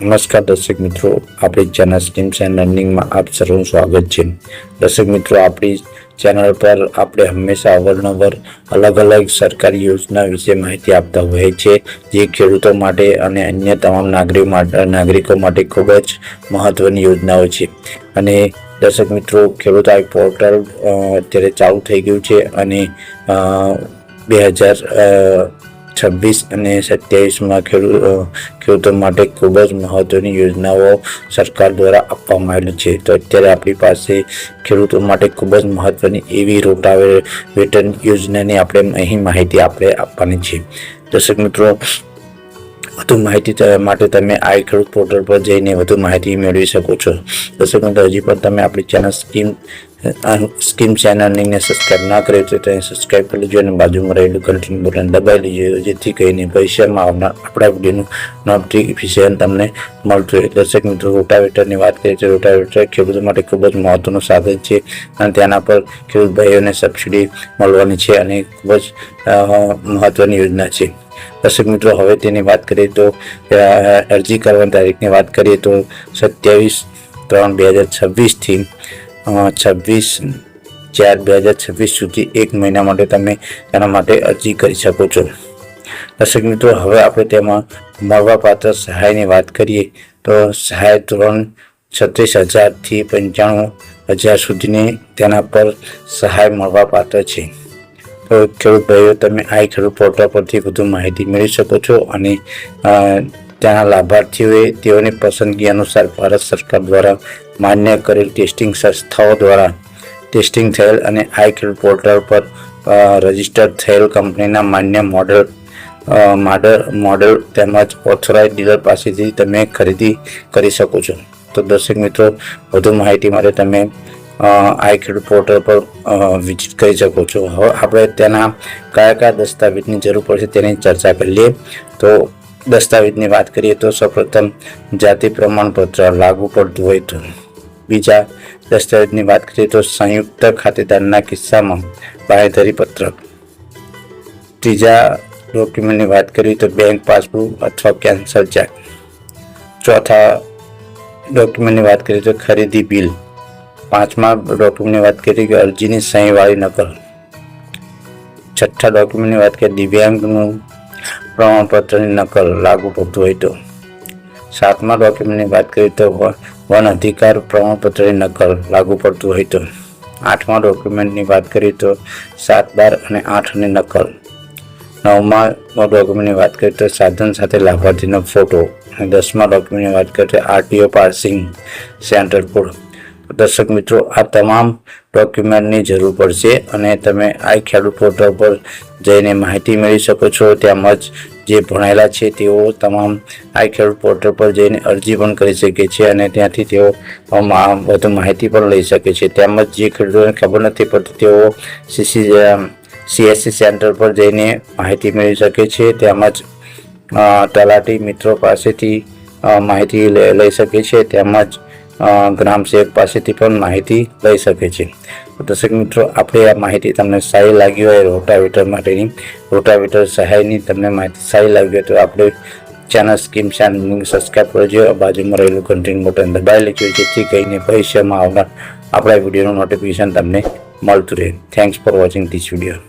નમસ્કાર દર્શક મિત્રો, આપણી ચેનલ સ્કીમ્સ એન્ડ લર્નિંગમાં આપ સર્વનું સ્વાગત છે. દર્શક મિત્રો, આપણી ચેનલ પર આપણે હંમેશા અવારનવાર અલગ અલગ સરકારી યોજના વિશે માહિતી આપતા હોઈએ છીએ, જે ખેડૂતો માટે અને અન્ય તમામ નાગરિકો માટે ખૂબ જ મહત્વની યોજનાઓ છે. અને દર્શક મિત્રો, ખેડૂત આઈ પોર્ટલ અત્યારે ચાલુ થઈ ગયું છે અને 2026 અને 27માં ખેડૂતો માટે ખૂબ જ મહત્વની યોજનાઓ સરકાર દ્વારા આપવામાં આવેલી છે. તો અત્યારે આપણી પાસે ખેડૂતો માટે ખૂબ જ મહત્વની એવી રોટાવેટર યોજનાની આપણે અહીં માહિતી આપવાની છે. દર્શક મિત્રો, વધુ માહિતી માટે તમે આઈ ખેડૂત પોર્ટલ પર જઈને વધુ માહિતી મેળવી શકો છો. દર્શક મિત્રો, હજી પણ તમે આપણી ચેનલ સ્કીમ ચેનલને સબસ્ક્રાઈબ ના કરી તો તેને સબસ્ક્રાઈબ કરી લેજો અને બાજુમાં રહેલું ઘંટીનું બટન દબાવી લેજો, જેથી કરીને ભવિષ્યમાં આવનાર આપણા વિડીયોનું નોટિફિકેશન તમને મળતું રહે. દર્શક મિત્રો, રોટાવેટરની વાત કરીએ તો રોટાવેટર ખેડૂતો માટે ખૂબ જ મહત્વનું સાધન છે અને તેના પર ખેડૂત ભાઈઓને સબસિડી મળવાની છે અને ખૂબ જ મહત્વની યોજના છે. દર્શક મિત્રો, હવે તેની વાત કરીએ તો અરજી કરવાની તારીખની વાત કરીએ તો 27/3/2026 થી 26/4/2026 સુધી 1 મહિના માટે તમે તેના માટે અરજી કરી શકો છો. દર્શક મિત્રો, હવે આપણે તેમાં મળવાપાત્ર સહાયની વાત કરીએ તો સહાય ધોરણ 36,000 થી 95,000 સુધીની તેના પર સહાય મળવાપાત્ર છે. તો ખેડૂત ભાઈઓ, તમે આ ખેડૂત પોર્ટલ પરથી વધુ માહિતી મેળવી શકો છો અને તેના લાભાર્થીઓએ તેઓની પસંદગી અનુસાર ભારત સરકાર દ્વારા માન્ય કરેલ ટેસ્ટિંગ સંસ્થાઓ દ્વારા ટેસ્ટિંગ થયેલ અને આ ખેડૂત પોર્ટલ પર રજિસ્ટર્ડ થયેલ કંપનીના માન્ય મોડેલ તેમજ ઓથોરાઇઝ ડીલર પાસેથી તમે ખરીદી કરી શકો છો. તો દર્શક મિત્રો, વધુ માહિતી માટે તમે આ ખેડૂત પોર્ટલ પર વિઝિટ કરી શકો છો. હવે આપણે તેના કયા દસ્તાવેજની જરૂર પડશે તેની ચર્ચા કરી લઈએ. તો દસ્તાવેજની વાત કરીએ તો સૌપ્રથમ જાતિ પ્રમાણપત્ર લાગુ પડતું હોય તો. બીજા દસ્તાવેજની વાત કરીએ તો સંયુક્ત ખાતેદારના કિસ્સામાં બાંહેધરી પત્રક. ત્રીજા ડોક્યુમેન્ટની વાત કરીએ તો બેંક પાસબુક અથવા કેન્સલ ચેક. ચોથા ડોક્યુમેન્ટની વાત કરીએ તો ખરીદી બિલ. પાંચમા ડોક્યુમેન્ટની વાત કરીએ કે અરજીની સહીવાળી નકલ. છઠ્ઠા ડોક્યુમેન્ટની વાત કરીએ દિવ્યાંગનું પ્રમાણપત્રની નકલ લાગુ પડતું હોય તો. સાતમા ડોક્યુમેન્ટની વાત કરીએ તો વન અધિકાર પ્રમાણપત્રની નકલ લાગુ પડતું હોય તો. આઠમા ડોક્યુમેન્ટની વાત કરીએ તો 7, 12 અને 8ની નકલ. નવમા ડોક્યુમેન્ટની વાત કરીએ તો સાધન સાથે લાભાર્થીનો ફોટો. અને 10મા ડોક્યુમેન્ટની વાત કરીએ તો આરટીઓ પાસિંગ સેન્ટર કોડ. દર્શક મિત્રો, આ તમામ ડોક્યુમેન્ટની જરૂર પડશે અને તમે આ ખેડૂત પોર્ટલ પર જઈને માહિતી મેળવી શકો છો. તેમજ જે ભણેલા છે તેઓ તમામ આ ખેડૂત પોર્ટલ પર જઈને અરજી પણ કરી શકે છે અને ત્યાંથી તેઓ વધુ માહિતી પણ લઈ શકે છે. તેમજ જે ખેડૂતોને ખબર નથી પડતી તેઓ CSC સેન્ટર પર જઈને માહિતી મેળવી શકે છે. તેમજ તલાટી મિત્રો પાસેથી માહિતી લઈ શકે છે. તેમજ ગ્રામ સેવક પાસેથી પણ માહિતી લઈ શકે છે. દર્શક મિત્રો, આપણે આ માહિતી તમને સારી લાગી હોય રોટાવેટર માટેની રોટાવેટર સહાયની તમને માહિતી સારી લાગી હોય તો આપણે ચેનલ સ્કીમ ચેનલને સબસ્ક્રાઈબ કરજો, બાજુમાં રહેલું ઘંટીનું બટન દબાવી લેજો, જેથી કરીને ભવિષ્યમાં આવનાર આપણા વિડીયોનું નોટિફિકેશન તમને મળતું રહે. Thanks for watching this video.